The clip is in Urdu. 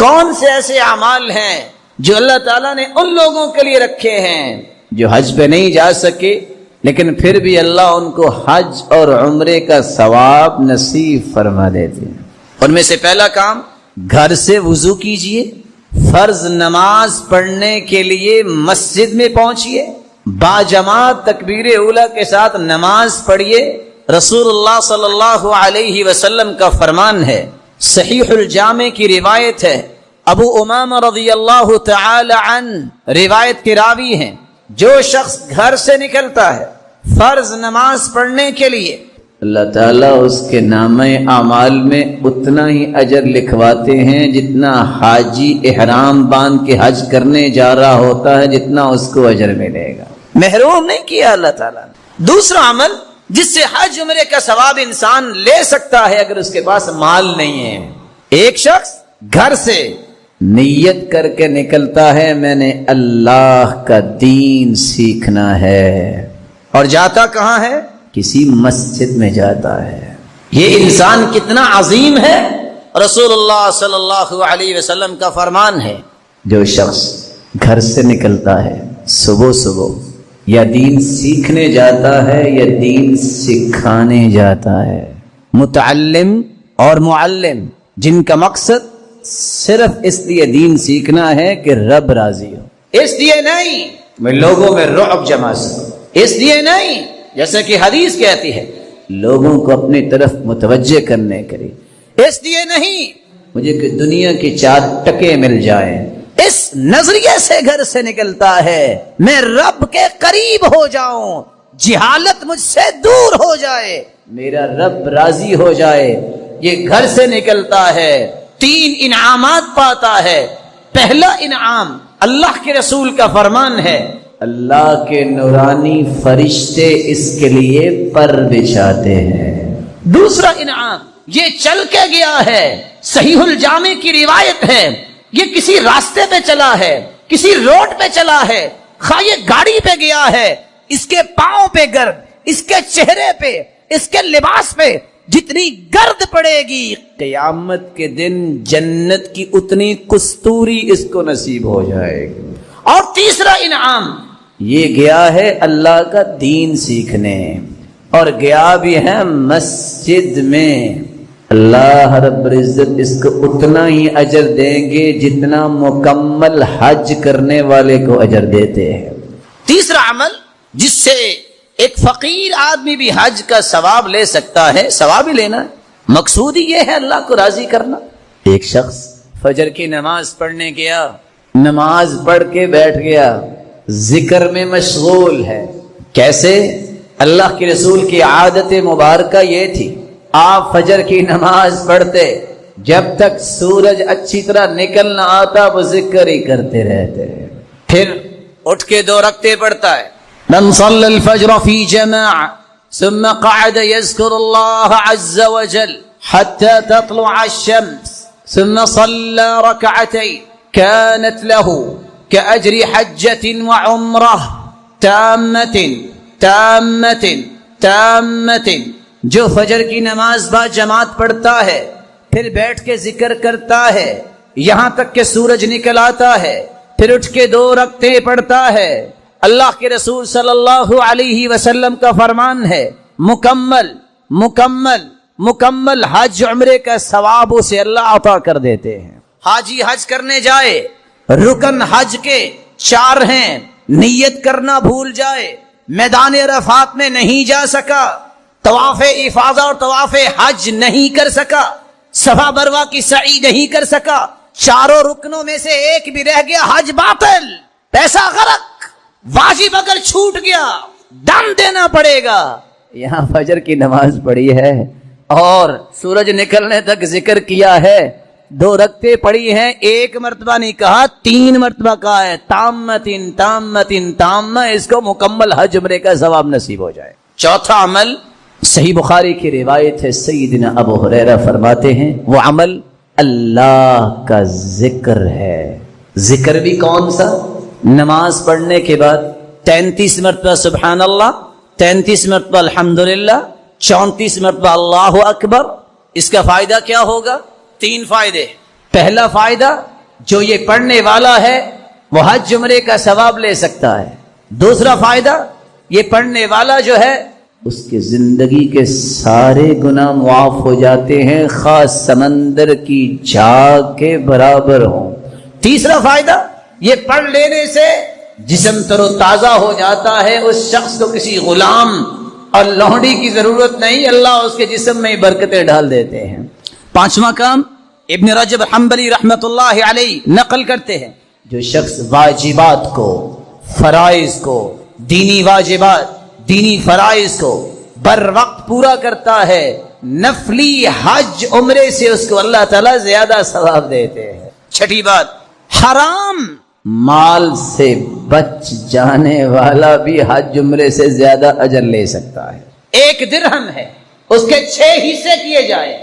کون سے ایسے اعمال ہیں جو اللہ تعالیٰ نے ان لوگوں کے لیے رکھے ہیں جو حج پہ نہیں جا سکے لیکن پھر بھی اللہ ان کو حج اور عمرے کا ثواب نصیب فرما دیتے ہیں. ان میں سے پہلا کام، گھر سے وضو کیجئے، فرض نماز پڑھنے کے لیے مسجد میں پہنچیے، باجماعت تکبیر اولیٰ کے ساتھ نماز پڑھیے. رسول اللہ صلی اللہ علیہ وسلم کا فرمان ہے، صحیح الجامع کی روایت ہے، ابو امامہ رضی اللہ تعالی عنہ روایت کے راوی ہیں، جو شخص گھر سے نکلتا ہے فرض نماز پڑھنے کے لیے، اللہ تعالیٰ اس کے نامہ اعمال میں اتنا ہی اجر لکھواتے ہیں جتنا حاجی احرام باندھ کے حج کرنے جا رہا ہوتا ہے، جتنا اس کو اجر ملے گا. محروم نہیں کیا اللہ تعالیٰ نے. دوسرا عمل جس سے حج عمرے کا ثواب انسان لے سکتا ہے اگر اس کے پاس مال نہیں ہے، ایک شخص گھر سے نیت کر کے نکلتا ہے میں نے اللہ کا دین سیکھنا ہے، اور جاتا کہاں ہے؟ کسی مسجد میں جاتا ہے. یہ انسان کتنا عظیم ہے. رسول اللہ صلی اللہ علیہ وسلم کا فرمان ہے، جو شخص گھر سے نکلتا ہے صبح صبح، یا دین سیکھنے جاتا ہے یا دین سکھانے جاتا ہے. متعلم اور معلم جن کا مقصد صرف اس لیے دین سیکھنا ہے کہ رب راضی ہو، اس لیے نہیں میں لوگوں میں رعب جما سکوں، اس لیے نہیں جیسا کہ حدیث کہتی ہے لوگوں کو اپنی طرف متوجہ کرنے کے لیے، اس لیے نہیں مجھے کہ دنیا کی 4 ٹکے مل جائیں، اس نظریے سے گھر سے نکلتا ہے میں رب کے قریب ہو جاؤں، جہالت مجھ سے دور ہو جائے، میرا رب راضی ہو جائے. یہ گھر سے نکلتا ہے 3 انعامات پاتا ہے. پہلا انعام، اللہ کے رسول کا فرمان ہے، اللہ کے نورانی فرشتے اس کے لیے پر بچھاتے ہیں. دوسرا انعام، یہ چل کے گیا ہے، صحیح الجامع کی روایت ہے، یہ کسی راستے پہ چلا ہے، کسی روڈ پہ چلا ہے، خواہ یہ گاڑی پہ گیا ہے، اس کے پاؤں پہ گرد، اس کے چہرے پہ، اس کے لباس پہ جتنی گرد پڑے گی قیامت کے دن جنت کی اتنی کستوری اس کو نصیب ہو جائے گی. اور تیسرا انعام، یہ گیا ہے اللہ کا دین سیکھنے، اور گیا بھی ہے مسجد میں. اللہ رب العزت اس کو اتنا ہی اجر دیں گے جتنا مکمل حج کرنے والے کو اجر دیتے ہیں. تیسرا عمل جس سے ایک فقیر آدمی بھی حج کا ثواب لے سکتا ہے، ثواب ہی لینا ہے، مقصود ہی یہ ہے اللہ کو راضی کرنا. ایک شخص فجر کی نماز پڑھنے گیا، نماز پڑھ کے بیٹھ گیا، ذکر میں مشغول ہے. کیسے؟ اللہ کے رسول کی عادت مبارکہ یہ تھی، آپ فجر کی نماز پڑھتے جب تک سورج اچھی طرح نکل نہ آتا وہ ذکر ہی کرتے رہتے. پھر اٹھ کے 2 رکعتیں پڑھتا ہے. من صلى الفجر في جماعة ثم قعد يذكر الله عز وجل حتى تطلع الشمس ثم صلى ركعتين كانت له كأجر حجة وعمرة تامة. جو فجر کی نماز با جماعت پڑھتا ہے پھر بیٹھ کے ذکر کرتا ہے یہاں تک کہ سورج نکل آتا ہے، پھر اٹھ کے 2 رکعتیں پڑھتا ہے، اللہ کے رسول صلی اللہ علیہ وسلم کا فرمان ہے مکمل حج عمرے کا ثواب اسے اللہ عطا کر دیتے ہیں. حاجی حج کرنے جائے، رکن حج کے 4 ہیں، نیت کرنا بھول جائے، میدان عرفات میں نہیں جا سکا، طواف افاضہ اور طواف حج نہیں کر سکا، صفا مروہ کی سعی نہیں کر سکا، 4 رکنوں میں سے ایک بھی رہ گیا، حج باطل، پیسہ غرق، واجب اگر چھوٹ گیا دم دینا پڑے گا. یہاں فجر کی نماز پڑھی ہے اور سورج نکلنے تک ذکر کیا ہے، 2 رکعتیں پڑھی ہیں، 1 مرتبہ نہیں کہا، 3 مرتبہ کہا ہے تامہ، اس کو مکمل حج عمرے کا ثواب نصیب ہو جائے. چوتھا عمل صحیح بخاری کی روایت ہے، سیدنا ابو ہریرہ فرماتے ہیں وہ عمل اللہ کا ذکر ہے. ذکر بھی کون سا؟ نماز پڑھنے کے بعد 33 مرتبہ سبحان اللہ، 33 مرتبہ الحمدللہ، 34 مرتبہ اللہ اکبر. اس کا فائدہ کیا ہوگا؟ 3 فائدے. پہلا فائدہ جو یہ پڑھنے والا ہے وہ حج عمرے کا ثواب لے سکتا ہے۔ دوسرا فائدہ، یہ پڑھنے والا جو ہے اس کے زندگی کے سارے گناہ معاف ہو جاتے ہیں، خاص سمندر کی جھاگ کے برابر ہوں۔ تیسرا فائدہ، یہ پڑھ لینے سے جسم تر و تازہ ہو جاتا ہے، اس شخص کو کسی غلام اور لونڈی کی ضرورت نہیں، اللہ اس کے جسم میں برکتیں ڈال دیتے ہیں۔ پانچواں کام ابن رجب حنبلی رحمت اللہ علیہ نقل کرتے ہیں، جو شخص واجبات کو، فرائض کو، دینی واجبات، دینی فرائض کو بر وقت پورا کرتا ہے، نفلی حج عمرے سے اس کو اللہ تعالیٰ زیادہ ثواب دیتے ہیں۔ چھٹی بات، حرام مال سے بچ جانے والا بھی حج عمرے سے زیادہ اجر لے سکتا ہے۔ 1 درہم ہے، اس کے 6 حصے کیے جائیں،